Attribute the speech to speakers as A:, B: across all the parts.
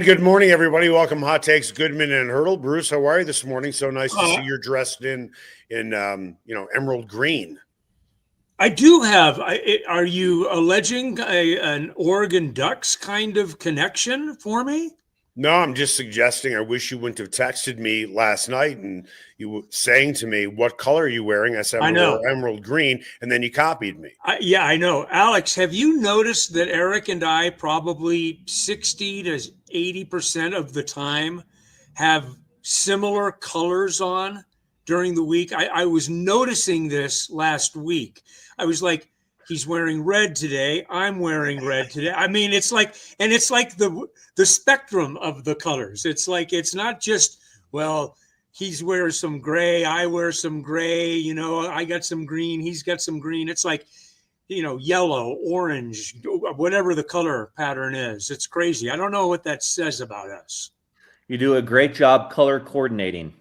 A: good morning, everybody. Welcome, Hot Takes, Goodman and Haertl. Bruce, how are you this morning? So nice to see you're dressed in emerald green.
B: I do have. Are you alleging an Oregon Ducks kind of connection for me?
A: No, I'm just suggesting I wish you wouldn't have texted me last night and you were saying to me, what color are you wearing? I said, I'm going to wear emerald green, and then you copied me.
B: Yeah, I know. Alex, have you noticed that Eric and I probably 60 to 80% of the time have similar colors on during the week? I was noticing this last week. I was like, he's wearing red today. I'm wearing red today. I mean, it's like the spectrum of the colors. It's like, it's not just, well, he's wears some gray, I wear some gray, I got some green, he's got some green. It's like, yellow, orange, whatever the color pattern is. It's crazy. I don't know what that says about us.
C: You do a great job color coordinating.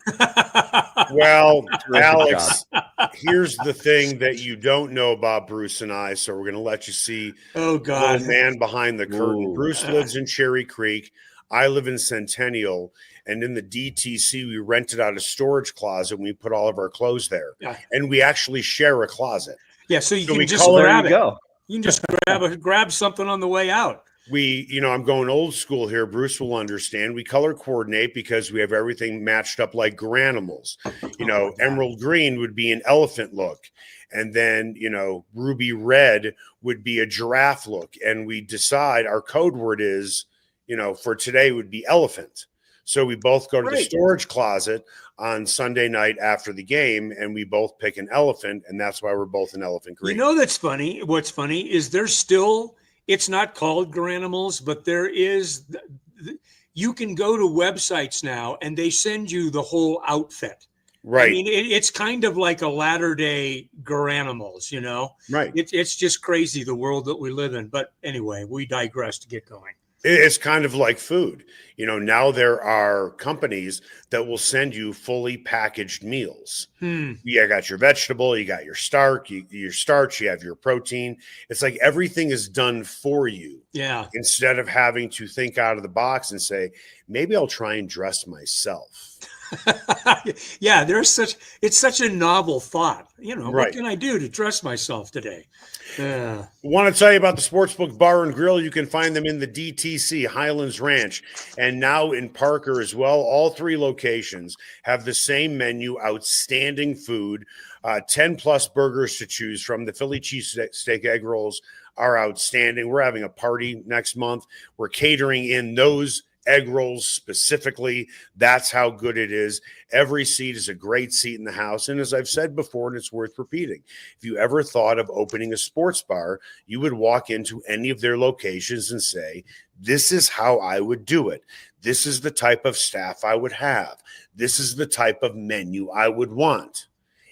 A: Well, Alex, here's the thing that you don't know about Bruce and I, so we're going to let you see the man behind the curtain. Ooh. Bruce lives in Cherry Creek. I live in Centennial. And in the DTC, we rented out a storage closet and we put all of our clothes there. Yeah. And we actually share a closet.
B: Yeah, so you can just grab it. You can just grab something on the way out.
A: I'm going old school here. Bruce will understand. We color coordinate because we have everything matched up like granimals. Emerald green would be an elephant look. And then, ruby red would be a giraffe look. And we decide our code word is, for today would be elephant. So we both go to the storage closet on Sunday night after the game, and we both pick an elephant, and that's why we're both in elephant green.
B: That's funny. What's funny is there's still – it's not called granimals, but there is – you can go to websites now, and they send you the whole outfit.
A: Right.
B: I mean, it's kind of like a latter-day Garanimals,
A: Right.
B: It's just crazy, the world that we live in. But anyway, we digress to get going.
A: It's kind of like food. Now there are companies that will send you fully packaged meals. You got your vegetable, you got your starch, you have your protein. It's like everything is done for you.
B: Yeah.
A: Instead of having to think out of the box and say, maybe I'll try and dress myself.
B: Yeah, it's such a novel thought. What can I do to dress myself today?
A: Want to tell you about the Sportsbook Bar and Grill. You can find them in the DTC, Highlands Ranch, and now in Parker as well. All three locations have the same menu, outstanding food, 10-plus burgers to choose from. The Philly cheesesteak egg rolls are outstanding. We're having a party next month. We're catering in those egg rolls specifically. That's how good it is. Every seat is a great seat in the house. And as I've said before, and it's worth repeating, if you ever thought of opening a sports bar, you would walk into any of their locations and say, this is how I would do it. This is the type of staff I would have. This is the type of menu I would want.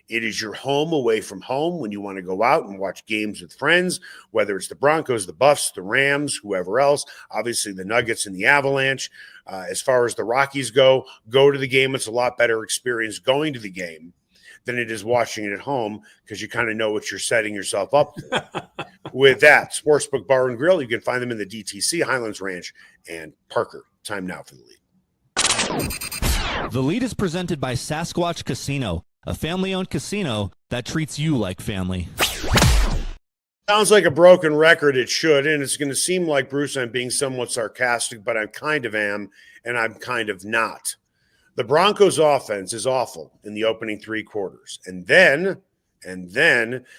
A: It is your home away from home when you want to go out and watch games with friends, whether it's the Broncos, the Buffs, the Rams, whoever else, obviously the Nuggets and the Avalanche. As far as the Rockies go to the game. It's a lot better experience going to the game than it is watching it at home because you kind of know what you're setting yourself up for. With that, Sportsbook Bar and Grill, you can find them in the DTC, Highlands Ranch, and Parker. Time now for the lead.
D: The lead is presented by Sasquatch Casino, a family-owned casino that treats you like family.
A: Sounds like a broken record. It should, and it's going to seem like, Bruce, I'm being somewhat sarcastic, but I kind of am, and I'm kind of not. The Broncos' offense is awful in the opening three quarters, and then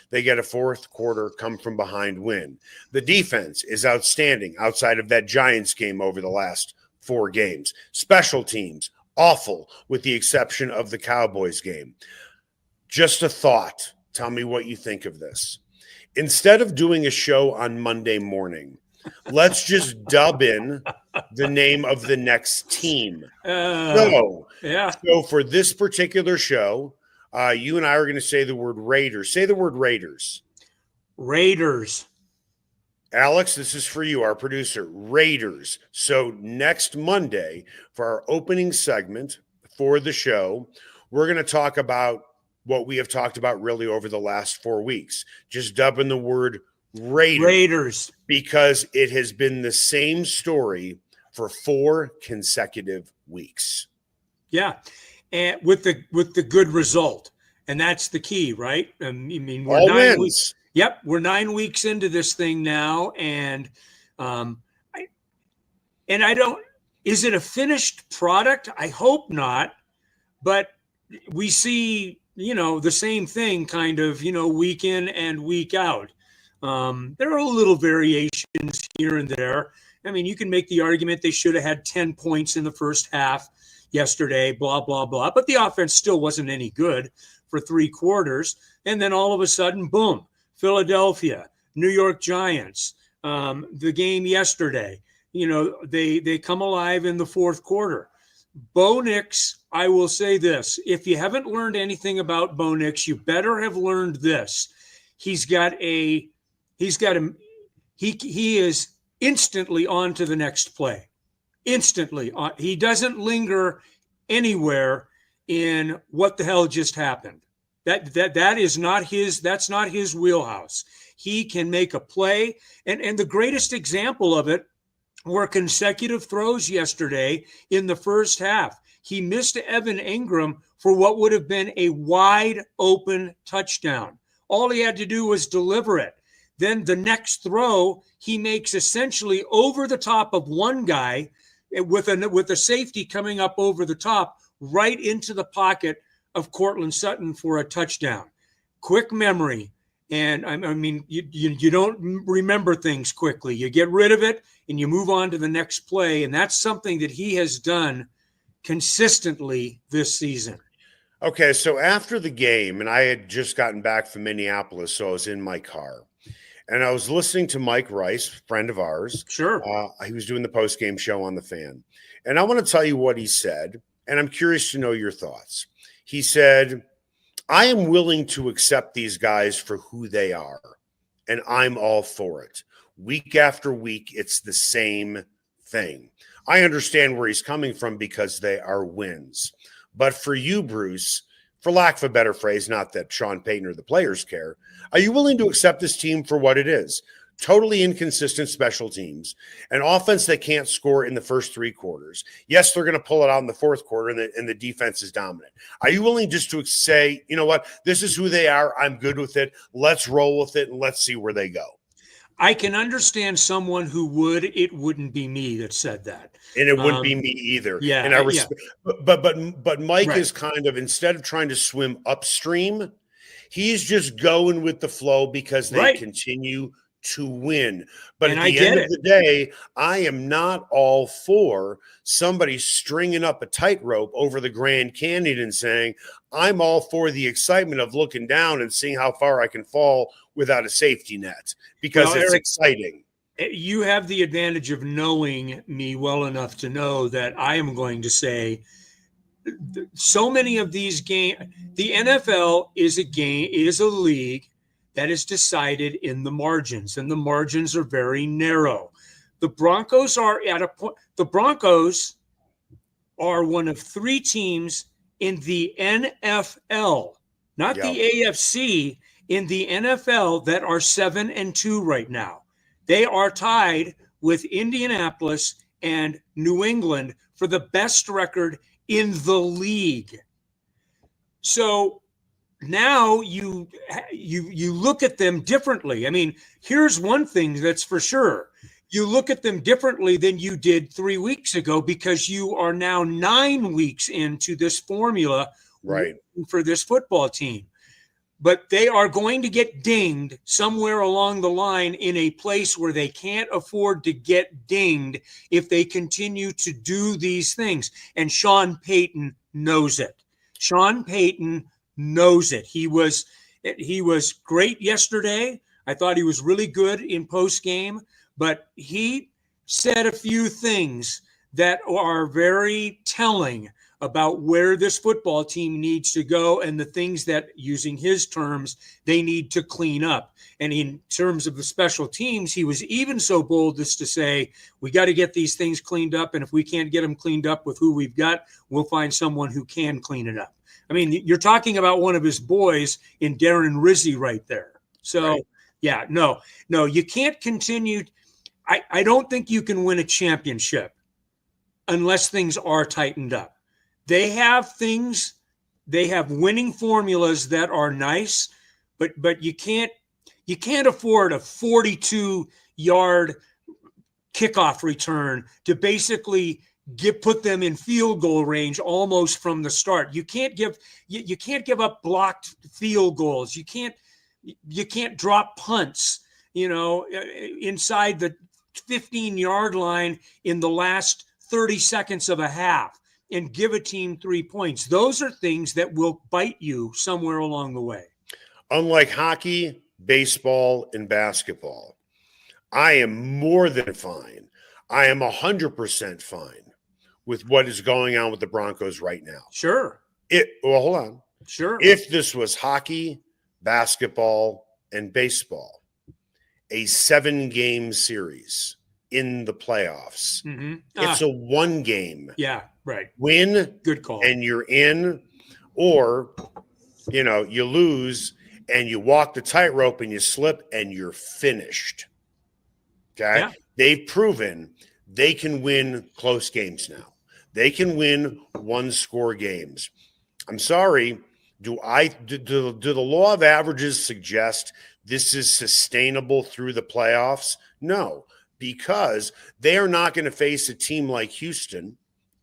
A: they get a fourth quarter come-from-behind win. The defense is outstanding outside of that Giants game over the last 4 games. Special teams, awful, with the exception of the Cowboys game. Just a thought. Tell me what you think of this. Instead of doing a show on Monday morning, let's just dub in the name of the next team. So for this particular show, you and I are going to say the word Raiders. Say the word Raiders.
B: Raiders.
A: Alex, this is for you, our producer. Raiders. So next Monday, for our opening segment for the show, we're going to talk about what we have talked about really over the last 4 weeks. Just dubbing the word Raiders.
B: Raiders.
A: Because it has been the same story for 4 consecutive weeks.
B: Yeah, and with the good result, and that's the key, right? I mean, we're
A: All
B: 9
A: wins.
B: weeks. Yep, we're 9 weeks into this thing now, and I don't. Is it a finished product? I hope not, but we see the same thing kind of week in and week out. There are little variations here and there. I mean, you can make the argument they should have had 10 points in the first half yesterday, blah, blah, blah. But the offense still wasn't any good for 3 quarters. And then all of a sudden, boom, Philadelphia, New York Giants, the game yesterday, they come alive in the fourth quarter. Bo Nix, I will say this. If you haven't learned anything about Bo Nix, you better have learned this. He is instantly on to the next play. Instantly. He doesn't linger anywhere in what the hell just happened. That is not his, that's not his wheelhouse. He can make a play. And the greatest example of it were consecutive throws yesterday in the first half. He missed Evan Ingram for what would have been a wide open touchdown. All he had to do was deliver it. Then the next throw, he makes essentially over the top of one guy with a safety coming up over the top right into the pocket of Cortland Sutton for a touchdown. Quick memory. And I mean, you don't remember things quickly. You get rid of it and you move on to the next play. And that's something that he has done consistently this season.
A: Okay, so after the game, and I had just gotten back from Minneapolis, so I was in my car. And I was listening to Mike Rice, friend of ours.
B: Sure.
A: He was doing the post-game show on The Fan. And I want to tell you what he said, and I'm curious to know your thoughts. He said, I am willing to accept these guys for who they are, and I'm all for it. Week after week, it's the same thing. I understand where he's coming from because they are wins. But for you, Bruce, for lack of a better phrase, not that Sean Payton or the players care, are you willing to accept this team for what it is? Totally inconsistent special teams, an offense that can't score in the first 3 quarters. Yes, they're going to pull it out in the fourth quarter, and the defense is dominant. Are you willing just to say, you know what, this is who they are, I'm good with it, let's roll with it, and let's see where they go?
B: I can understand someone who would. It wouldn't be me that said that.
A: And it wouldn't be me either.
B: Yeah.
A: And I respect, but Mike
B: Right.
A: is kind of, instead of trying to swim upstream, he's just going with the flow because they
B: Right.
A: continue to win. But
B: And
A: at
B: I
A: the
B: get
A: end
B: it.
A: of the day, I am not all for somebody stringing up a tightrope over the Grand Canyon and saying, I'm all for the excitement of looking down and seeing how far I can fall without a safety net because
B: Well,
A: it's
B: Eric,
A: exciting.
B: you have the advantage of knowing me well enough to know that I am going to say so many of these games, the NFL is a league that is decided in the margins, and the margins are very narrow. The Broncos are at a point. The Broncos are one of 3 teams in the NFL, not the AFC, in the NFL that are 7-2 right now. They are tied with Indianapolis and New England for the best record in the league. So now you look at them differently. I mean, here's one thing that's for sure. You look at them differently than you did 3 weeks ago because you are now 9 weeks into this formula
A: Right.
B: for this football team. But they are going to get dinged somewhere along the line in a place where they can't afford to get dinged if they continue to do these things. And Sean Payton knows it. Sean Payton knows it. He was great yesterday. I thought he was really good in post game, but he said a few things that are very telling about where this football team needs to go and the things that, using his terms, they need to clean up. And in terms of the special teams, he was even so bold as to say, we got to get these things cleaned up. And if we can't get them cleaned up with who we've got, we'll find someone who can clean it up. I mean, you're talking about one of his boys in Darren Rizzi right there. So,
A: Right.
B: Yeah, no, you can't continue. I don't think you can win a championship unless things are tightened up. They have winning formulas that are nice, but you can't afford a 42-yard kickoff return to basically put them in field goal range almost from the start. You can't give up blocked field goals. You can't drop punts, inside the 15-yard line in the last 30 seconds of a half and give a team 3 points. Those are things that will bite you somewhere along the way.
A: Unlike hockey, baseball, and basketball, I am more than fine. I am 100% fine with what is going on with the Broncos right now.
B: Sure.
A: Hold on.
B: Sure.
A: If this was hockey, basketball, and baseball, a 7-game series in the playoffs, it's a 1-game.
B: Yeah, right.
A: Win.
B: Good call.
A: And you're in, or, you lose and you walk the tightrope and you slip and you're finished. Okay.
B: Yeah.
A: They've proven they can win close games now. They can win 1-score games. I'm sorry. Do the law of averages suggest this is sustainable through the playoffs? No, because they are not going to face a team like Houston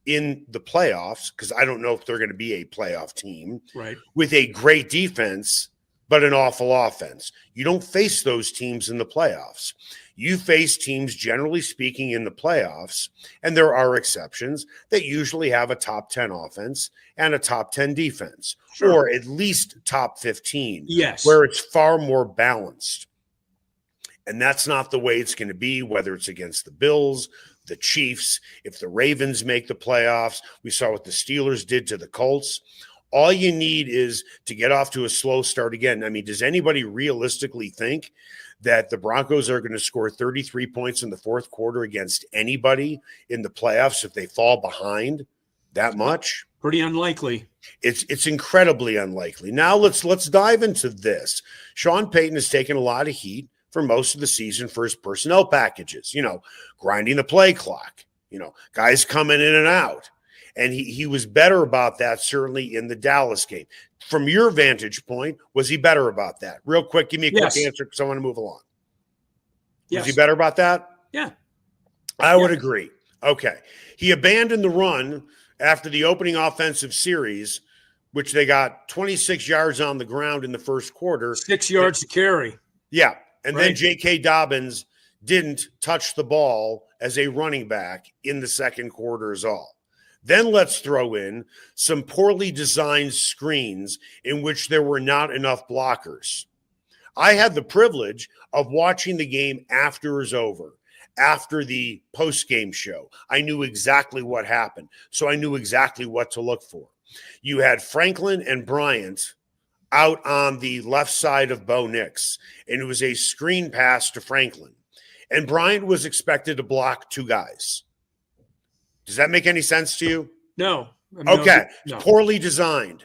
A: in the playoffs, because I don't know if they're going to be a playoff team,
B: right,
A: with a great defense but an awful offense. You don't face those teams in the playoffs. You face teams, generally speaking, in the playoffs, and there are exceptions, that usually have a top 10 offense and a top 10 defense,
B: sure,
A: or at least top 15,
B: yes,
A: where it's far more balanced. And that's not the way it's going to be, whether it's against the Bills, the Chiefs, if the Ravens make the playoffs. We saw what the Steelers did to the Colts. All you need is to get off to a slow start again. I mean, does anybody realistically think that the Broncos are going to score 33 points in the fourth quarter against anybody in the playoffs if they fall behind that much?
B: Pretty unlikely.
A: It's incredibly unlikely. Now let's dive into this. Sean Payton has taken a lot of heat for most of the season for his personnel packages, grinding the play clock, guys coming in and out. And he was better about that, certainly in the Dallas game. From your vantage point, was he better about that? Real quick, give me a quick answer because I want to move along.
B: Yes.
A: Was he better about that?
B: Yeah.
A: I would agree. Okay. He abandoned the run after the opening offensive series, which they got 26 yards on the ground in the first quarter.
B: 6 yards to carry.
A: Yeah. And
B: right.
A: then J.K. Dobbins didn't touch the ball as a running back in the second quarter as all. Then let's throw in some poorly designed screens in which there were not enough blockers. I had the privilege of watching the game after it was over, after the post-game show. I knew exactly what happened, so I knew exactly what to look for. You had Franklin and Bryant out on the left side of Bo Nix, and it was a screen pass to Franklin. And Bryant was expected to block 2 guys. Does that make any sense to you?
B: No.
A: Okay.
B: No.
A: Poorly designed.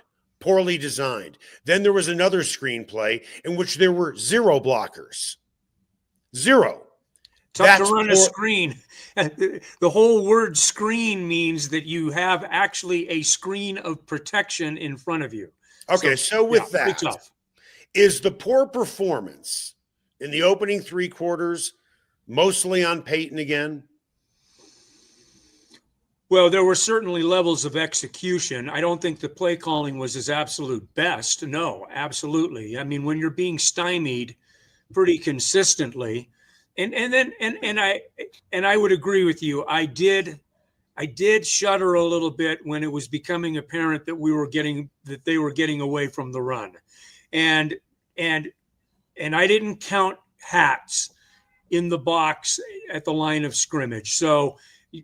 A: Then there was another screenplay in which there were 0 blockers. 0.
B: Tough to run a screen. The whole word screen means that you have actually a screen of protection in front of you.
A: Okay, so with that, is the poor performance in the opening 3 quarters mostly on Payton again?
B: Well, there were certainly levels of execution. I don't think the play calling was his absolute best. No, absolutely. I mean, when you're being stymied pretty consistently, and I would agree with you. I did shudder a little bit when it was becoming apparent that they were getting away from the run, and I didn't count hats in the box at the line of scrimmage. So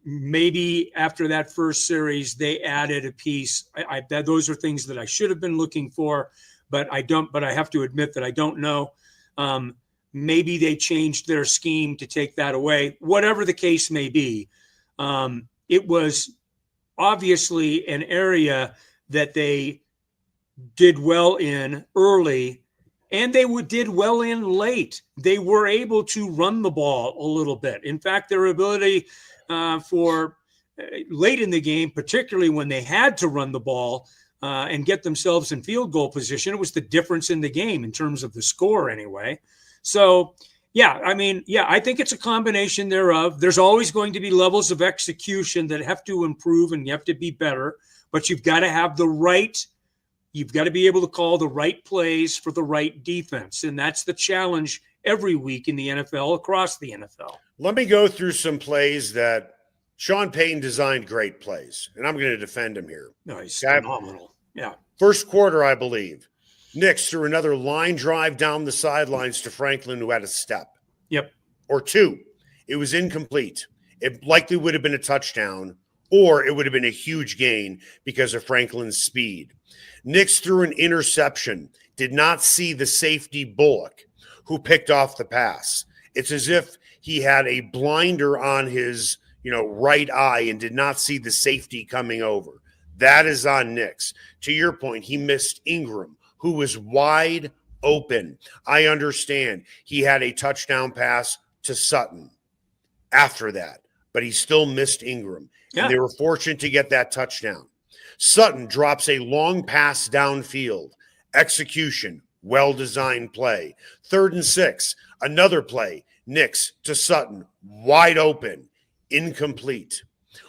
B: maybe after that first series, they added a piece. Those are things that I should have been looking for, but I don't. But I have to admit that I don't know. Maybe they changed their scheme to take that away. Whatever the case may be, it was obviously an area that they did well in early, and they did well in late. They were able to run the ball a little bit. In fact, their ability for late in the game, particularly when they had to run the ball and get themselves in field goal position. It was the difference in the game in terms of the score anyway. So, yeah, I think it's a combination thereof. There's always going to be levels of execution that have to improve and you have to be better, but you've got to have you've got to be able to call the right plays for the right defense. And that's the challenge every week in the NFL, across the NFL.
A: Let me go through some plays that Sean Payton designed, great plays, and I'm going to defend him here.
B: No, he's phenomenal. Yeah.
A: First quarter, I believe, Nix threw another line drive down the sidelines to Franklin, who had a step.
B: Yep.
A: Or two. It was incomplete. It likely would have been a touchdown, or it would have been a huge gain because of Franklin's speed. Nix threw an interception, did not see the safety Bullock, who picked off the pass. It's as if he had a blinder on his right eye and did not see the safety coming over. That is on Nix. To your point, he missed Ingram, who was wide open. I understand he had a touchdown pass to Sutton after that, but he still missed Ingram.
B: Yeah.
A: And they were fortunate to get that touchdown. Sutton drops a long pass downfield. Execution, well-designed play. 3rd and 6, another play. Nix to Sutton, wide open, incomplete.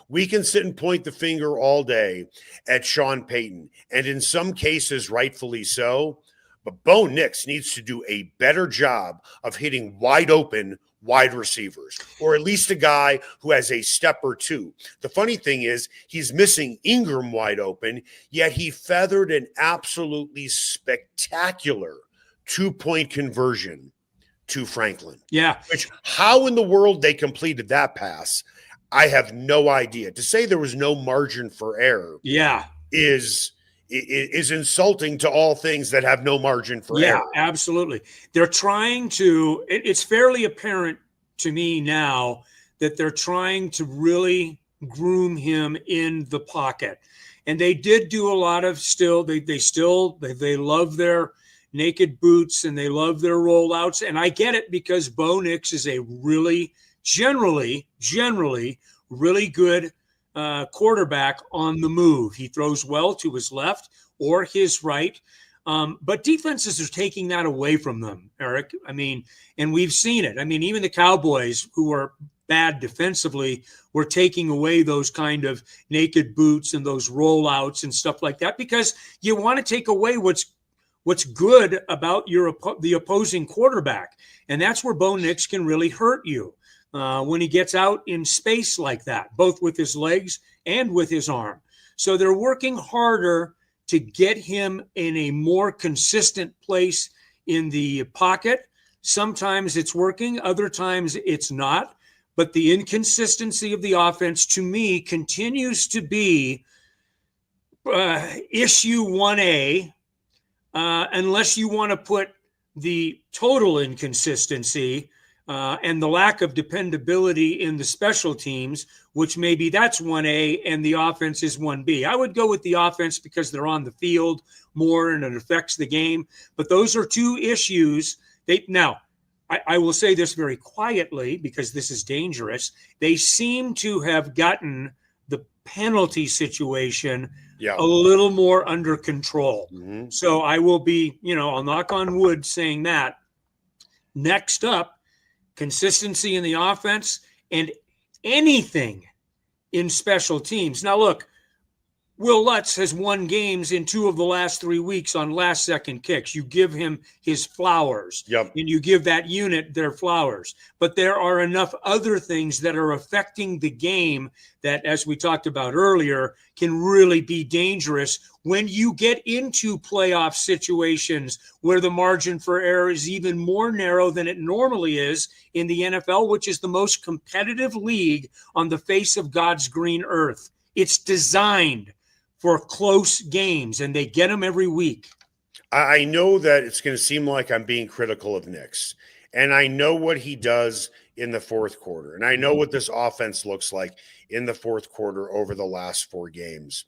A: We can sit and point the finger all day at Sean Payton, and in some cases, rightfully so, but Bo Nix needs to do a better job of hitting wide open wide receivers, or at least a guy who has a step or two. The funny thing is he's missing Ingram wide open, yet he feathered an absolutely spectacular 2-point conversion to Franklin.
B: Yeah.
A: Which, how in the world they completed that pass, I have no idea. To say there was no margin for error is insulting to all things that have no margin for error.
B: Yeah, absolutely. They're trying to, it's fairly apparent to me now that they're trying to really groom him in the pocket. And they did do a lot of they love their naked boots and they love their rollouts. And I get it, because Bo Nix is a really generally really good quarterback on the move. He throws well to his left or his right. But defenses are taking that away from them, Eric. And we've seen it. Even the Cowboys, who are bad defensively, were taking away those kind of naked boots and those rollouts and stuff like that, because you want to take away what's good about the opposing quarterback. And that's where Bo Nix can really hurt you when he gets out in space like that, both with his legs and with his arm. So they're working harder to get him in a more consistent place in the pocket. Sometimes it's working, other times it's not. But the inconsistency of the offense, to me, continues to be issue 1A, unless you want to put the total inconsistency and the lack of dependability in the special teams, which maybe that's 1A and the offense is 1B. I would go with the offense because they're on the field more and it affects the game. But those are two issues. Now, I will say this very quietly because this is dangerous. They seem to have gotten the penalty situation a little more under control. Mm-hmm. So I will be, I'll knock on wood saying that. Next up, consistency in the offense and anything in special teams. Now, look, Will Lutz has won games in 2 of the last 3 weeks on last-second kicks. You give him his flowers, and you give that unit their flowers. But there are enough other things that are affecting the game that, as we talked about earlier, can really be dangerous when you get into playoff situations where the margin for error is even more narrow than it normally is in the NFL, which is the most competitive league on the face of God's green earth. It's designed for close games, and they get them every week.
A: I know that it's going to seem like I'm being critical of Nix, and I know what he does in the fourth quarter, and I know what this offense looks like in the fourth quarter over the last 4 games.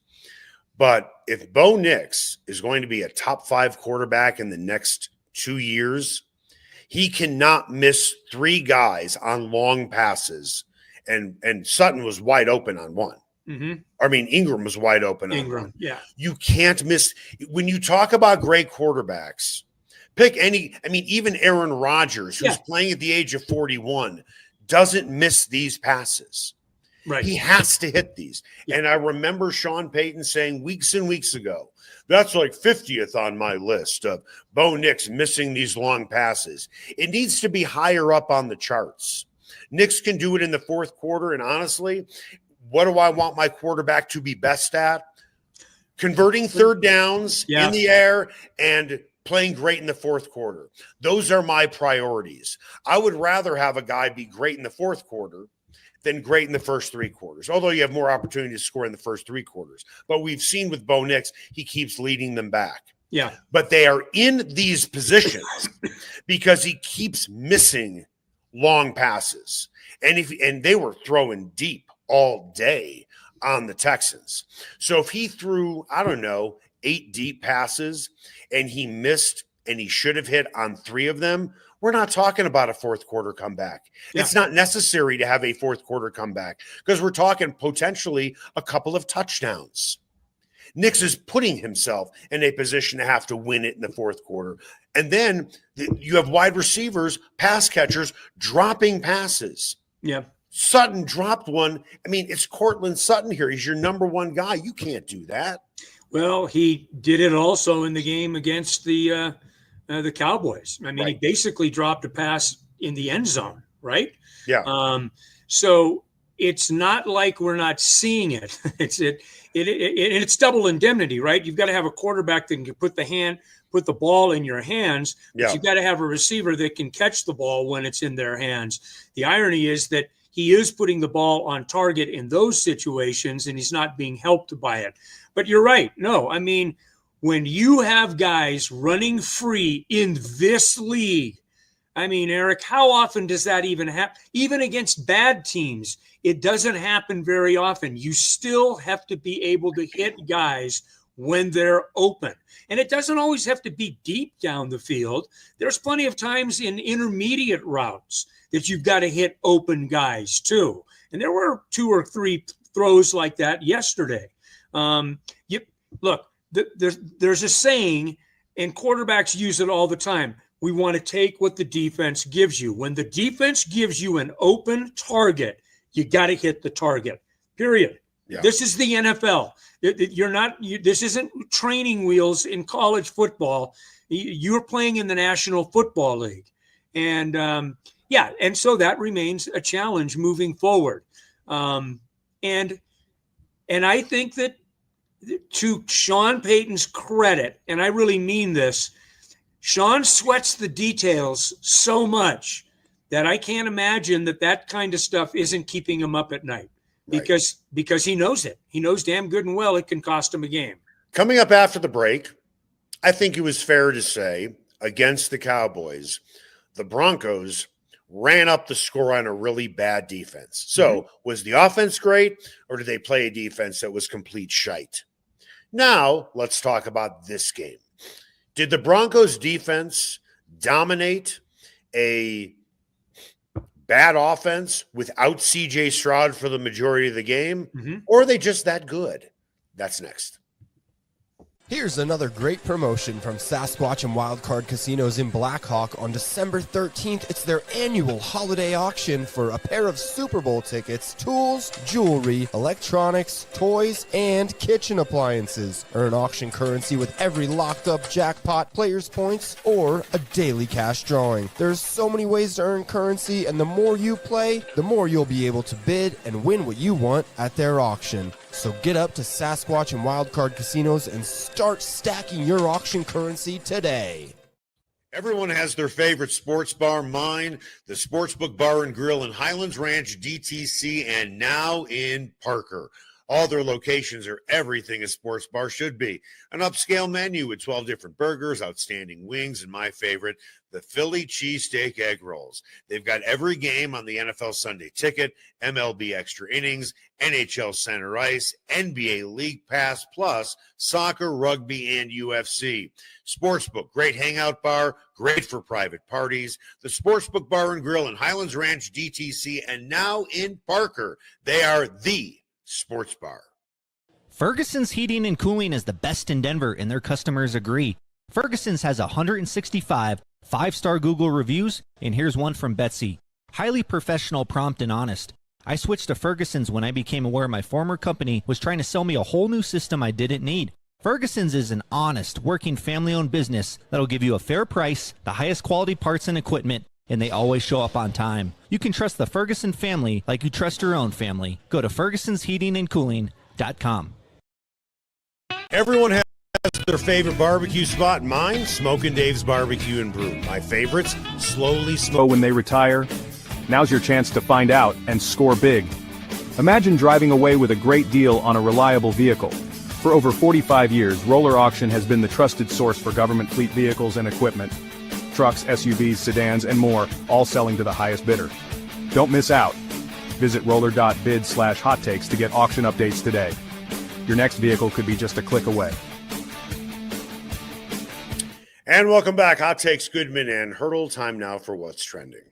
A: But if Bo Nix is going to be a top 5 quarterback in the next 2 years, he cannot miss 3 guys on long passes, and Sutton was wide open on one. I mean, Ingram was wide open on
B: Ingram,
A: one.
B: yeah.
A: You can't miss. When you talk about great quarterbacks, pick any. I mean, even Aaron Rodgers, who's playing at the age of 41, doesn't miss these passes.
B: Right.
A: He has to hit these.
B: Yeah.
A: And I remember Sean Payton saying weeks and weeks ago, that's like 50th on my list of Bo Nix missing these long passes. It needs to be higher up on the charts. Nix can do it in the fourth quarter. And honestly, what do I want my quarterback to be best at? Converting third downs in the air and playing great in the fourth quarter. Those are my priorities. I would rather have a guy be great in the fourth quarter than great in the first three quarters, although you have more opportunity to score in the first three quarters. But we've seen with Bo Nix, he keeps leading them back.
B: Yeah.
A: But they are in these positions because he keeps missing long passes. And they were throwing deep all day on the Texans. So if he threw, I don't know, 8 deep passes and he missed and he should have hit on 3 of them, we're not talking about a fourth quarter comeback. Yeah. It's not necessary to have a fourth quarter comeback because we're talking potentially a couple of touchdowns. Nix is putting himself in a position to have to win it in the fourth quarter. And then you have wide receivers, pass catchers, dropping passes.
B: Yeah.
A: Sutton dropped one. I mean, it's Cortland Sutton here. He's your number one guy. You can't do that.
B: Well, he did it also in the game against the Cowboys. I mean, He basically dropped a pass in the end zone, right?
A: Yeah.
B: So it's not like we're not seeing it. It's double indemnity, right? You've got to have a quarterback that can put the ball in your hands, but you've got to have a receiver that can catch the ball when it's in their hands. The irony is that he is putting the ball on target in those situations, and he's not being helped by it. But you're right. No, I mean, when you have guys running free in this league, I mean, Eric, how often does that even happen? Even against bad teams, it doesn't happen very often. You still have to be able to hit guys when they're open. And it doesn't always have to be deep down the field. There's plenty of times in intermediate routes that you've got to hit open guys too. And there were 2 or 3 throws like that yesterday. Look, there's a saying, and quarterbacks use it all the time. We want to take what the defense gives you. When the defense gives you an open target, you got to hit the target, period. Yeah. This is the NFL. This isn't training wheels in college football. You're playing in the National Football League. And and so that remains a challenge moving forward. And I think that to Sean Payton's credit, and I really mean this, Sean sweats the details so much that I can't imagine that kind of stuff isn't keeping him up at night because he knows it. He knows damn good and well it can cost him a game.
A: Coming up after the break, I think it was fair to say against the Cowboys, the Broncos ran up the score on a really bad defense. So was the offense great, or did they play a defense that was complete shite? Now let's talk about this game. Did the Broncos defense dominate a bad offense without CJ Stroud for the majority of the game, or are they just that good? That's next.
E: Here's another great promotion from Sasquatch and Wildcard Casinos in Blackhawk. On December 13th, it's their annual holiday auction for a pair of Super Bowl tickets, tools, jewelry, electronics, toys, and kitchen appliances. Earn auction currency with every locked-up jackpot, players' points, or a daily cash drawing. There's so many ways to earn currency, and the more you play, the more you'll be able to bid and win what you want at their auction. So get up to Sasquatch and Wildcard Casinos and start stacking your auction currency today.
A: Everyone has their favorite sports bar. Mine, the Sportsbook Bar and Grill in Highlands Ranch, DTC, and now in Parker. All their locations are everything a sports bar should be. An upscale menu with 12 different burgers, outstanding wings, and my favorite, the Philly cheesesteak egg rolls. They've got every game on the NFL Sunday Ticket, MLB Extra Innings, NHL Center Ice, NBA League Pass, plus soccer, rugby, and UFC. Sportsbook, great hangout bar, great for private parties. The Sportsbook Bar and Grill in Highlands Ranch, DTC, and now in Parker. They are the Sports Bar.
D: Ferguson's Heating and Cooling is the best in Denver, and their customers agree. Ferguson's has 165 5-star Google reviews, and here's one from Betsy. Highly professional, prompt, and honest. I switched to Ferguson's when I became aware my former company was trying to sell me a whole new system I didn't need. Ferguson's is an honest, working, family-owned business that'll give you a fair price, the highest quality parts and equipment, and they always show up on time. You can trust the Ferguson family like you trust your own family. Go to fergusonsheatingandcooling.com.
A: Everyone has their favorite barbecue spot. Mine, Smokin' Dave's Barbecue and Brew. My favorites, slowly smoke.
F: When they retire, now's your chance to find out and score big. Imagine driving away with a great deal on a reliable vehicle. For over 45 years, Roller Auction has been the trusted source for government fleet vehicles and equipment. Trucks, SUVs, sedans, and more, all selling to the highest bidder. Don't miss out. Visit roller.bid/hot takes to get auction updates today. Your next vehicle could be just a click away.
A: And welcome back. Hot Takes, Goodman and Haertl. Time now for What's Trending.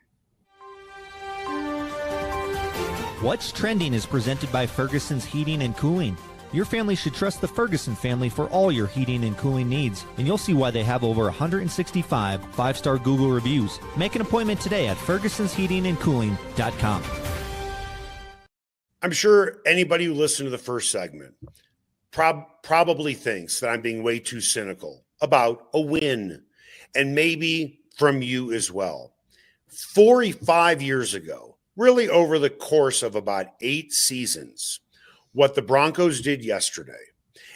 D: What's Trending is presented by Ferguson's Heating and Cooling. Your family should trust the Ferguson family for all your heating and cooling needs, and you'll see why they have over 165 5-star Google reviews. Make an appointment today at fergusonsheatingandcooling.com.
A: I'm sure anybody who listened to the first segment probably thinks that I'm being way too cynical about a win, and maybe from you as well. 45 years ago, really over the course of about 8 seasons, what the Broncos did yesterday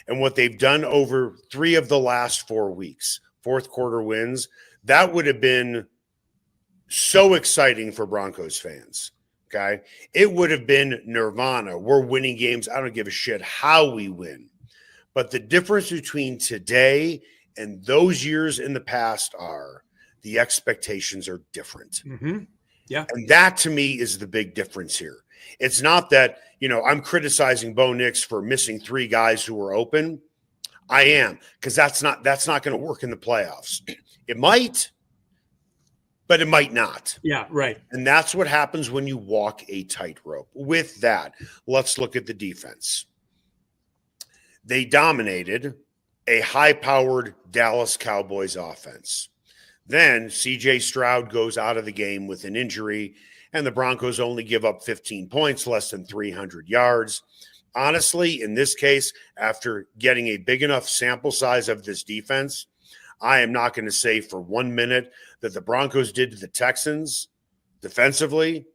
A: and what they've done over 3 of the last 4 weeks, fourth quarter wins, that would have been so exciting for Broncos fans. Okay. It would have been nirvana. We're winning games. I don't give a shit how we win. But the difference between today and those years in the past are the expectations are different.
B: Mm-hmm. Yeah.
A: And that to me is the big difference here. It's not that, I'm criticizing Bo Nix for missing 3 guys who were open. I am, because that's not going to work in the playoffs. It might, but it might not.
B: Yeah, right.
A: And that's what happens when you walk a tightrope. With that, let's look at the defense. They dominated a high-powered Dallas Cowboys offense. Then C.J. Stroud goes out of the game with an injury, and the Broncos only give up 15 points, less than 300 yards. Honestly, in this case, after getting a big enough sample size of this defense, I am not going to say for 1 minute that the Broncos did to the Texans defensively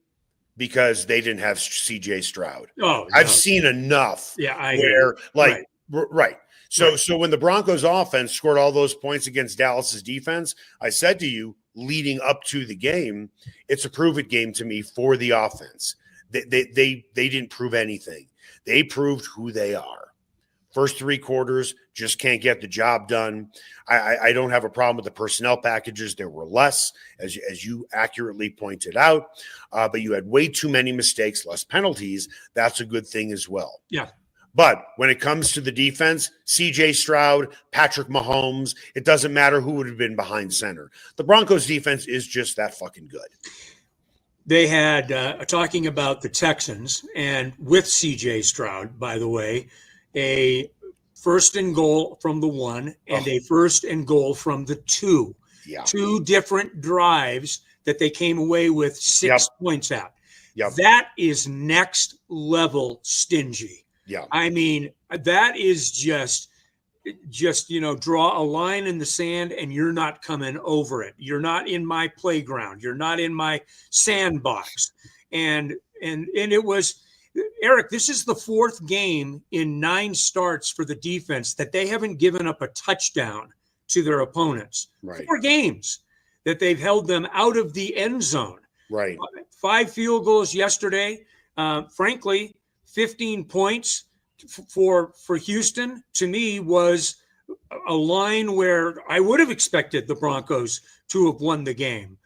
A: because they didn't have C.J. Stroud.
B: Oh, no.
A: I've seen enough where, right. So when the Broncos offense scored all those points against Dallas's defense, I said to you leading up to the game, it's a prove it game to me for the offense. They didn't prove anything. They proved who they are. First 3 quarters just can't get the job done. I don't have a problem with the personnel packages. There were less, as you accurately pointed out, but you had way too many mistakes, less penalties. That's a good thing as well.
B: Yeah.
A: But when it comes to the defense, C.J. Stroud, Patrick Mahomes, it doesn't matter who would have been behind center. The Broncos defense is just that fucking good.
B: They had, talking about the Texans, and with C.J. Stroud, by the way, a first and goal from the 1 and a first and goal from the 2.
A: Yeah.
B: 2 different drives that they came away with 6 points at.
A: Yep.
B: That is next level stingy.
A: Yeah.
B: I mean, that is just draw a line in the sand and you're not coming over it. You're not in my playground. You're not in my sandbox. And it was, Eric, this is the 4th game in 9 starts for the defense that they haven't given up a touchdown to their opponents.
A: Right.
B: 4 games that they've held them out of the end zone.
A: Right.
B: 5 field goals yesterday. Frankly, 15 points for Houston, to me, was a line where I would have expected the Broncos to have won the game.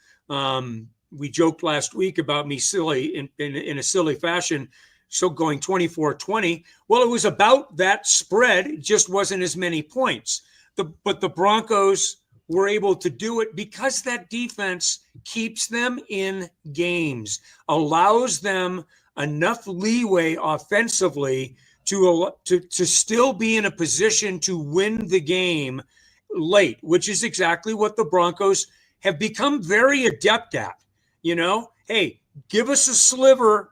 B: We joked last week about me silly in a silly fashion, so going 24-20. Well, it was about that spread. It just wasn't as many points. But the Broncos were able to do it because that defense keeps them in games, allows them enough leeway offensively to still be in a position to win the game late, which is exactly what the Broncos have become very adept at. Hey, give us a sliver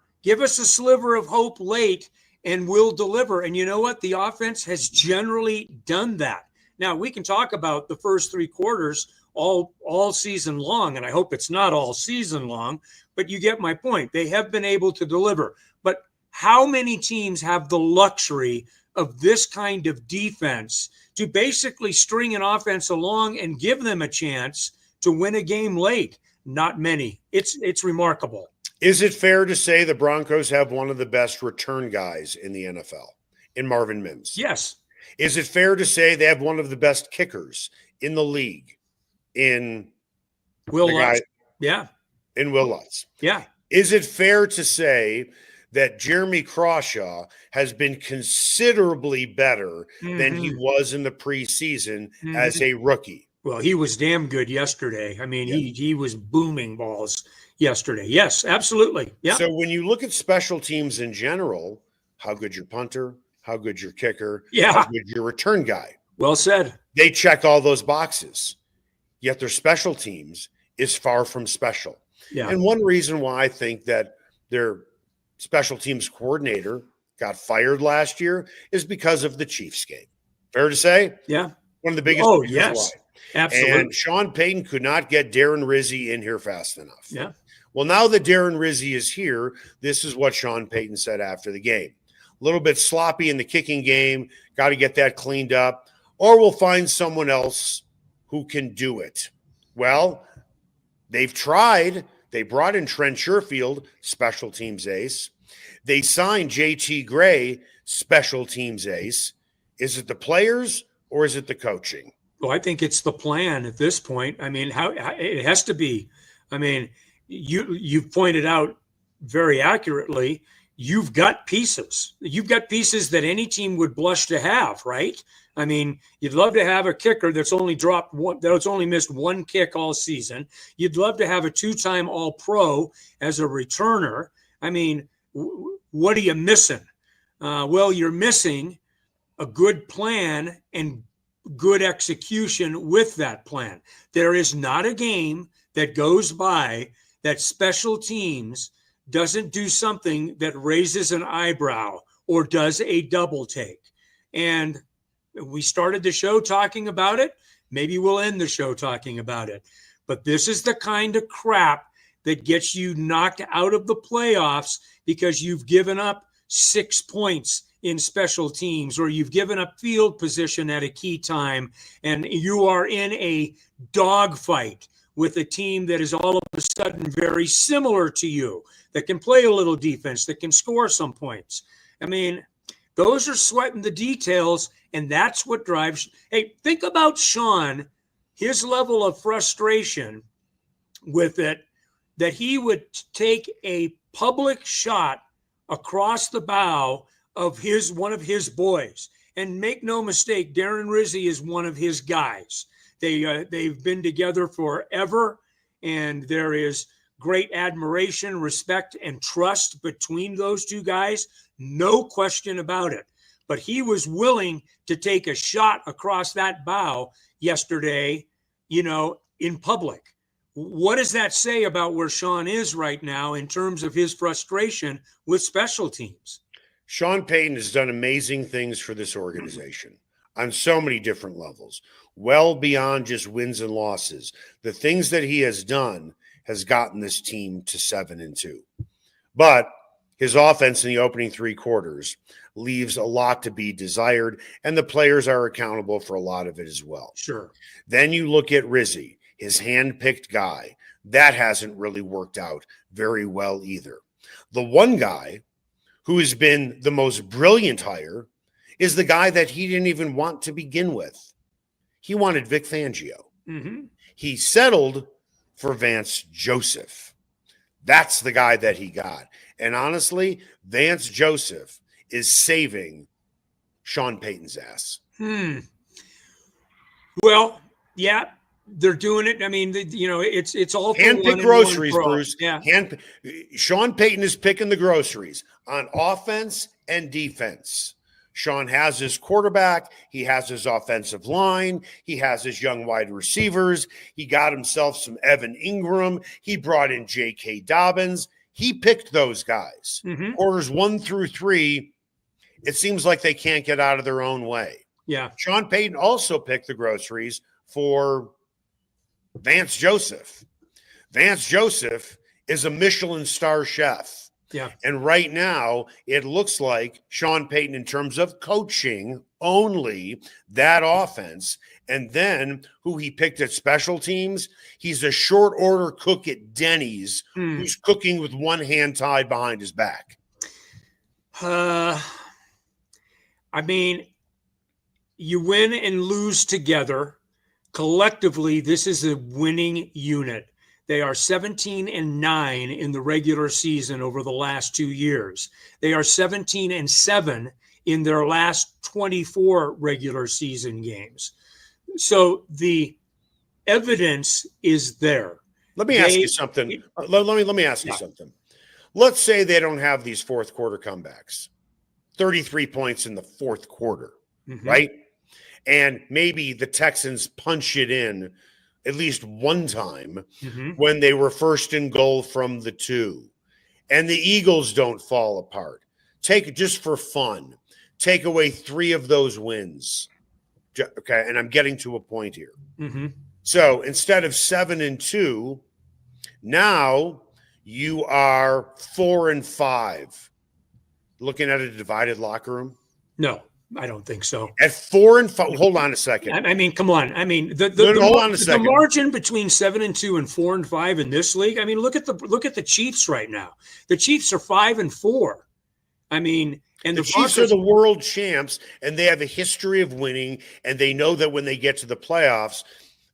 B: of hope late and we'll deliver. And you know what? The offense has generally done that. Now, we can talk about the first 3 quarters all season long, and I hope it's not all season long, but you get my point. They have been able to deliver. But how many teams have the luxury of this kind of defense to basically string an offense along and give them a chance to win a game late? Not many. It's remarkable.
A: Is it fair to say the Broncos have one of the best return guys in the NFL in Marvin Mims?
B: Yes.
A: Is it fair to say they have one of the best kickers in the league in
B: Will Lutz? Yeah.
A: In Will Lutz.
B: Yeah.
A: Is it fair to say that Jeremy Crawshaw has been considerably better than he was in the preseason as a rookie?
B: Well, he was damn good yesterday. I mean, he was booming balls yesterday. Yes, absolutely. Yeah.
A: So when you look at special teams in general, how good your punter, how good your kicker, how good your return guy.
B: Well said.
A: They check all those boxes, yet their special teams is far from special.
B: Yeah.
A: And one reason why I think that their special teams coordinator got fired last year is because of the Chiefs game. Fair to say?
B: Yeah.
A: One of the biggest.
B: Oh, yes.
A: Why.
B: Absolutely.
A: And Sean Payton could not get Darren Rizzi in here fast enough.
B: Yeah.
A: Well, now that Darren Rizzi is here, this is what Sean Payton said after the game. A little bit sloppy in the kicking game. Got to get that cleaned up. Or we'll find someone else who can do it. Well, they've tried. They brought in Trent Sherfield, special teams ace. They signed JT Gray, special teams ace. Is it the players or is it the coaching?
B: Well, I think it's the plan at this point. I mean, how it has to be. I mean, you've pointed out very accurately, you've got pieces. You've got pieces that any team would blush to have, right? I mean, you'd love to have a kicker that's only missed 1 kick all season. You'd love to have a 2-time All-Pro as a returner. I mean, what are you missing? Well, you're missing a good plan and good execution with that plan. There is not a game that goes by that special teams doesn't do something that raises an eyebrow or does a double take. And we started the show talking about it. Maybe we'll end the show talking about it. But this is the kind of crap that gets you knocked out of the playoffs because you've given up 6 points in special teams, or you've given up field position at a key time, and you are in a dogfight with a team that is all of a sudden very similar to you, that can play a little defense, that can score some points. I mean, those are sweating the details, and that's what drives. Hey, think about Sean, his level of frustration with it, that he would take a public shot across the bow of one of his boys. And make no mistake, Darren Rizzi is one of his guys. They've been together forever, and there is great admiration, respect, and trust between those two guys. No question about it. But he was willing to take a shot across that bow yesterday, in public. What does that say about where Sean is right now in terms of his frustration with special teams?
A: Sean Payton has done amazing things for this organization on so many different levels, well beyond just wins and losses. The things that he has done has gotten this team to 7-2. But his offense in the opening 3 quarters leaves a lot to be desired, and the players are accountable for a lot of it as well.
B: Sure.
A: Then you look at Rizzi, his hand-picked guy. That hasn't really worked out very well either. The one guy who has been the most brilliant hire is the guy that he didn't even want to begin with. He wanted Vic Fangio.
B: Mm-hmm.
A: He settled for Vance Joseph. That's the guy that he got. And honestly, Vance Joseph is saving Sean Payton's ass.
B: Well, yeah, They're doing it. I mean, it's all for
A: Hand
B: one
A: pick
B: and
A: groceries,
B: one for all.
A: Bruce.
B: Yeah.
A: Sean Payton is picking the groceries on offense and defense. Sean has his quarterback. He has his offensive line. He has his young wide receivers. He got himself some Evan Ingram. He brought in J.K. Dobbins. He picked those guys.
B: Mm-hmm.
A: Quarters 1 through 3, it seems like they can't get out of their own way.
B: Yeah.
A: Sean Payton also picked the groceries for Vance Joseph. Vance Joseph is a Michelin star chef.
B: Yeah.
A: And right now, it looks like Sean Payton, in terms of coaching only that offense, and then who he picked at special teams, he's a short order cook at Denny's who's cooking with one hand tied behind his back.
B: I mean, you win and lose together. Collectively, this is a winning unit. They are 17-9 in the regular season over the last 2 years. They are 17-7 in their last 24 regular season games. So the evidence is there.
A: Let me ask you something. Let me ask you something. Let's say they don't have these fourth quarter comebacks. 33 points in the fourth quarter, right? And maybe the Texans punch it in at least one time when they were first and goal from the 2. And the Eagles don't fall apart. Take, just for fun, take away 3 of those wins. Okay, and I'm getting to a point here. So instead of 7-2, now you are 4-5. Looking at a divided locker room?
B: No, I don't think so.
A: At 4-5, hold on a second.
B: I mean, come on. I mean,
A: Hold on a second.
B: The margin between 7-2 and 4-5 in this league. I mean, look at the Chiefs right now. The Chiefs are 5-4. I mean, and
A: the Chiefs are the world champs, and they have a history of winning, and they know that when they get to the playoffs,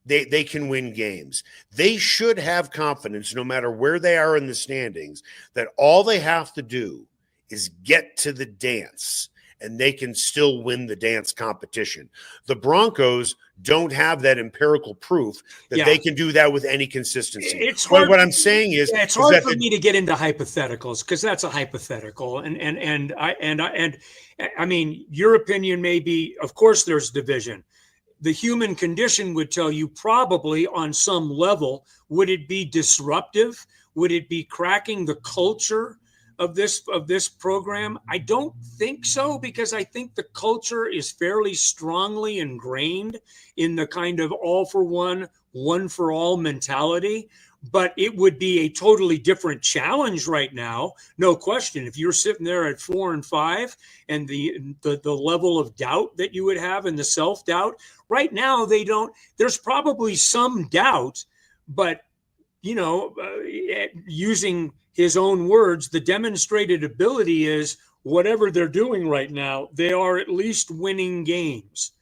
A: they can win games. They should have confidence, no matter where they are in the standings, that all they have to do is get to the dance, and they can still win the dance competition. The Broncos don't have that empirical proof that they can do that with any consistency.
B: It's hard.
A: What I'm saying is,
B: it's hard for me to get into hypotheticals because that's a hypothetical, and I mean, your opinion may be, of course, there's division. The human condition would tell you probably on some level, would it be disruptive? Would it be cracking the culture of this program? I don't think so, because I think the culture is fairly strongly ingrained in the kind of all for one for all mentality. But it would be a totally different challenge right now, no question. If you're sitting there at 4-5 and the level of doubt that you would have and the self-doubt, right now there's probably some doubt, but using his own words, the demonstrated ability is whatever they're doing right now, they are at least winning games.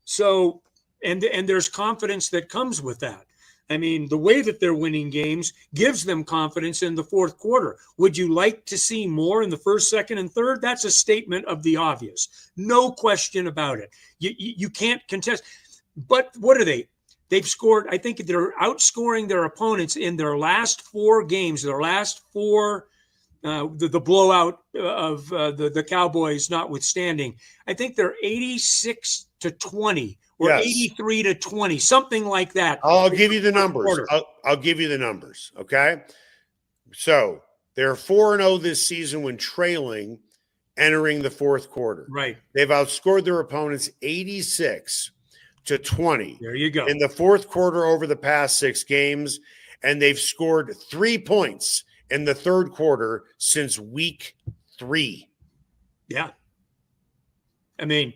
B: So, and there's confidence that comes with that. I mean, the way that they're winning games gives them confidence in the fourth quarter. Would you like to see more in the first, second, and third? That's a statement of the obvious. No question about it. You can't contest. But what are they? They've scored, I think they're outscoring their opponents in their last 4 games, their last 4, the blowout of the Cowboys notwithstanding. I think they're 86-20 or 83-20, something like that.
A: I'll give you the numbers. I'll give you the numbers, okay? So they're 4-0 this season when trailing, entering the fourth quarter.
B: Right.
A: They've outscored their opponents 86-20.
B: There you go.
A: In the fourth quarter over the past 6 games, and they've scored 3 points in the third quarter since week 3.
B: Yeah. I mean,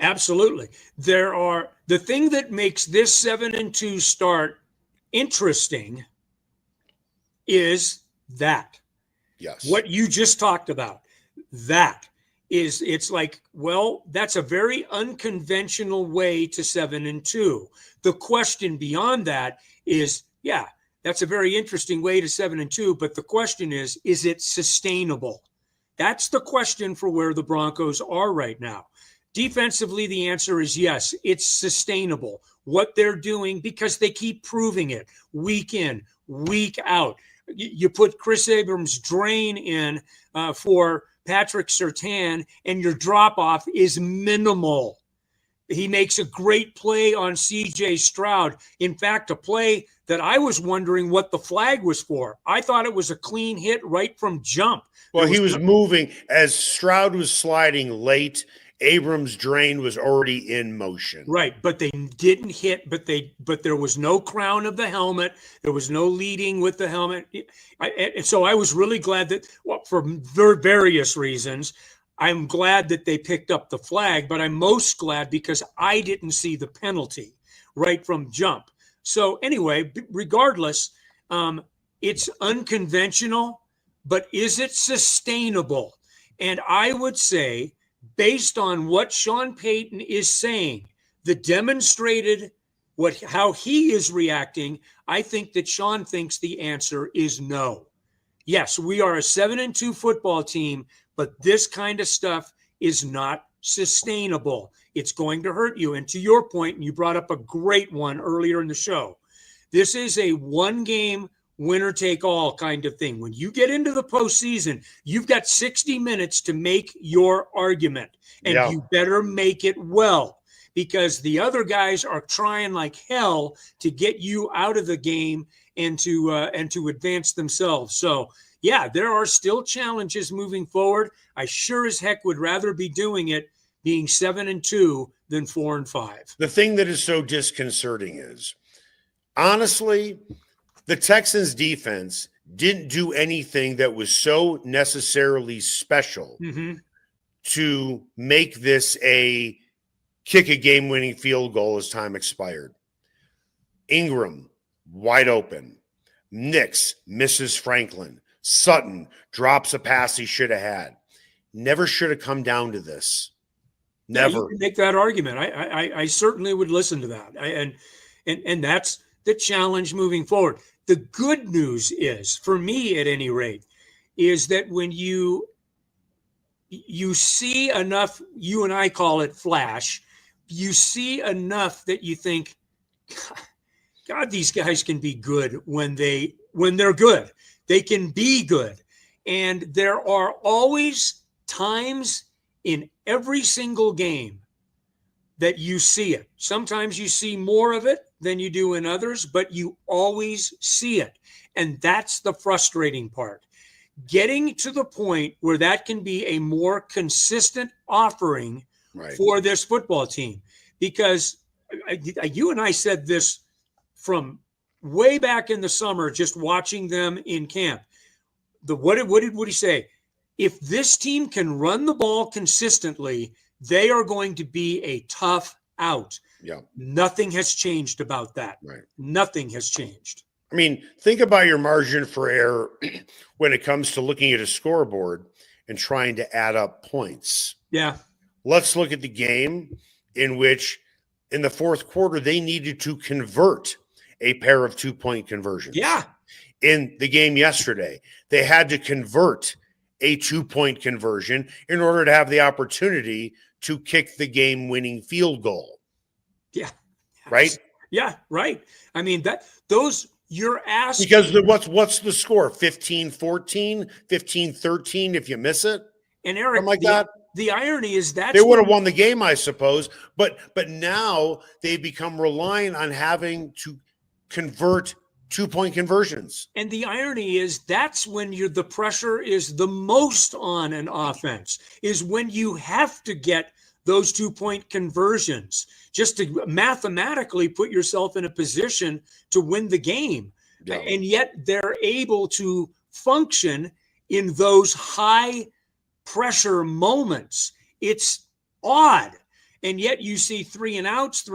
B: absolutely. The thing that makes this 7-2 start interesting is that.
A: Yes.
B: What you just talked about. That is, it's like, well, that's a very unconventional way to 7-2. The question beyond that is, yeah, that's a very interesting way to 7-2, but the question is it sustainable? That's the question for where the Broncos are right now. Defensively, the answer is yes, it's sustainable. what they're doing because they keep proving it week in, week out. You put Chris Abrams' drain in for Patrick Surtain, and your drop-off is minimal. He makes a great play on C.J. Stroud. In fact, a play that I was wondering what the flag was for. I thought it was a clean hit right from jump.
A: Well, he was moving as Stroud was sliding late. Abrams' drain was already in motion.
B: Right, but they didn't hit, but there was no crown of the helmet. There was no leading with the helmet. And so I was really glad that, well, for various reasons, I'm glad that they picked up the flag, but I'm most glad because I didn't see the penalty right from jump. So anyway, regardless, it's unconventional, but is it sustainable? And I would say, based on what Sean Payton is saying, the demonstrated how he is reacting, I think that Sean thinks the answer is no. Yes, we are a 7-2 football team, but this kind of stuff is not sustainable. It's going to hurt you. And to your point, and you brought up a great one earlier in the show, this is a one-game winner take all kind of thing. When you get into the postseason, you've got 60 minutes to make your argument, and you better make it well, because the other guys are trying like hell to get you out of the game and to advance themselves. So yeah, there are still challenges moving forward. I sure as heck would rather be doing it being 7-2 than 4-5.
A: The thing that is so disconcerting is, honestly, the Texans defense didn't do anything that was so necessarily special to make this a kick a game-winning field goal as time expired. Ingram, wide open. Nix misses Franklin. Sutton drops a pass he should have had. Never should have come down to this. Never.
B: Yeah, you can make that argument. I certainly would listen to that. And that's the challenge moving forward. The good news is, for me at any rate, is that when you see enough, you and I call it flash, you see enough that you think, God, these guys can be good when they're good. They can be good. And there are always times in every single game that you see it. Sometimes you see more of it than you do in others, but you always see it. And that's the frustrating part. Getting to the point where that can be a more consistent offering for this football team. Because you and I said this from way back in the summer, just watching them in camp. What did Woody say? If this team can run the ball consistently, they are going to be a tough out.
A: Yeah.
B: Nothing has changed about that.
A: Right.
B: Nothing has changed.
A: I mean, think about your margin for error when it comes to looking at a scoreboard and trying to add up points.
B: Yeah.
A: Let's look at the game in which in the fourth quarter they needed to convert a pair of 2-point conversions.
B: Yeah.
A: In the game yesterday, they had to convert a 2-point conversion in order to have the opportunity to kick the game-winning field goal.
B: Yeah.
A: Right?
B: Yeah, right. I mean, you're asking.
A: Because what's the score? 15-14, 15-13 if you miss it?
B: And Eric,
A: something like that?
B: The irony is that
A: they would have won the game, I suppose. But now they become reliant on having to convert 2-point conversions.
B: And the irony is that's when the pressure is the most on an offense, is when you have to get those 2-point conversions just to mathematically put yourself in a position to win the game. Yeah. And yet they're able to function in those high pressure moments. It's odd. And yet you see 3 and outs,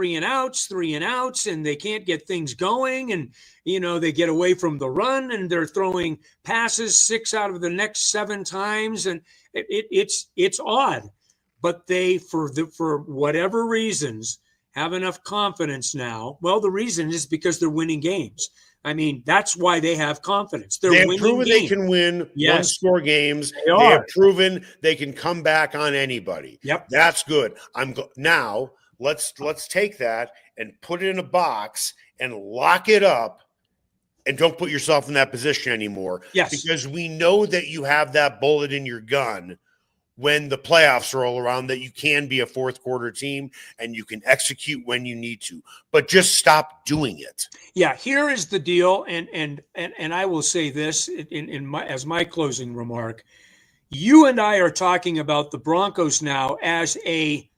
B: and they can't get things going. And, they get away from the run and they're throwing passes 6 out of the next 7 times. And it's odd. But they, for whatever reasons, have enough confidence now. Well, the reason is because they're winning games. I mean, that's why they have confidence. They have
A: proven
B: games.
A: They can win one-score games.
B: They
A: have proven they can come back on anybody.
B: Yep,
A: that's good. Now let's take that and put it in a box and lock it up and don't put yourself in that position anymore.
B: Yes.
A: Because we know that you have that bullet in your gun when the playoffs roll around, that you can be a fourth quarter team and you can execute when you need to, but just stop doing it.
B: Yeah, here is the deal, and I will say this in my as my closing remark. You and I are talking about the Broncos now as a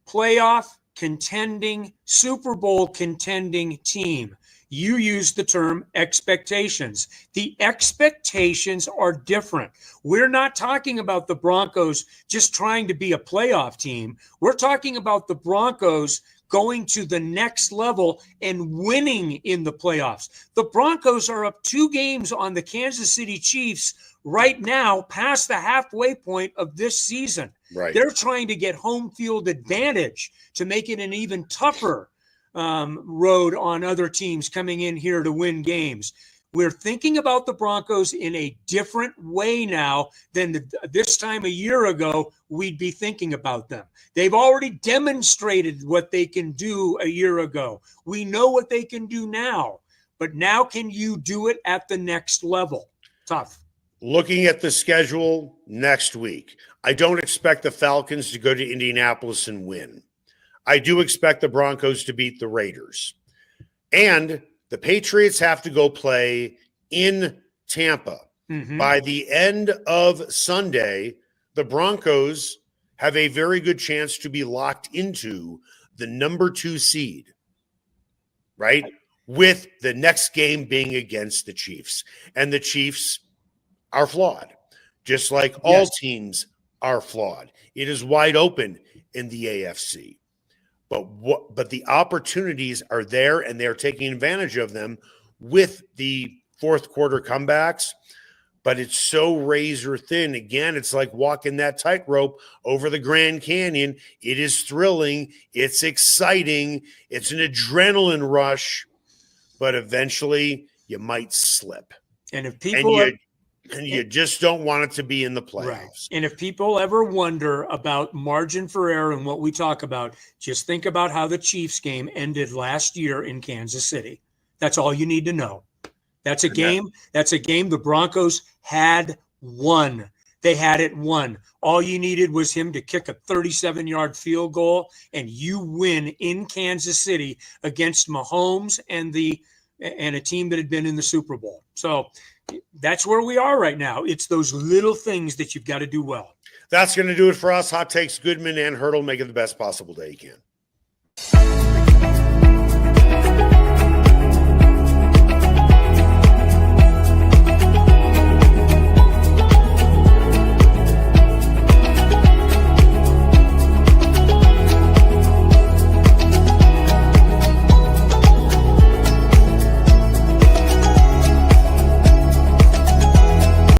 B: playoff contending, Super Bowl contending team. You used the term expectations. The expectations are different. We're not talking about the Broncos just trying to be a playoff team. We're talking about the Broncos going to the next level and winning in the playoffs. The Broncos are up 2 games on the Kansas City Chiefs right now, past the halfway point of this season.
A: Right.
B: They're trying to get home field advantage to make it an even tougher road on other teams coming in here to win games. We're thinking about the Broncos in a different way now than this time a year ago we'd be thinking about them. They've already demonstrated what they can do a year ago. We know what they can do now, but now can you do it at the next level? Tough.
A: Looking at the schedule next week, I don't expect the Falcons to go to Indianapolis and win. I do expect the Broncos to beat the Raiders. And the Patriots have to go play in Tampa.
B: Mm-hmm.
A: By the end of Sunday, the Broncos have a very good chance to be locked into the number 2 seed, right? With the next game being against the Chiefs. And the Chiefs are flawed, just like all teams are flawed. It is wide open in the AFC. But the opportunities are there, and they're taking advantage of them with the fourth quarter comebacks. But it's so razor thin. Again, it's like walking that tightrope over the Grand Canyon. It is thrilling. It's exciting. It's an adrenaline rush. But eventually, you might slip.
B: And if people
A: and you just don't want it to be in the playoffs.
B: Right. And if people ever wonder about margin for error and what we talk about, just think about how the Chiefs game ended last year in Kansas City. That's all you need to know. That's a game the Broncos had won. They had it won. All you needed was him to kick a 37-yard field goal, and you win in Kansas City against Mahomes and a team that had been in the Super Bowl. So that's where we are right now. It's those little things that you've got to do well.
A: That's going to do it for us. Hot Takes, Goodman and Haertl. Make it the best possible day you can.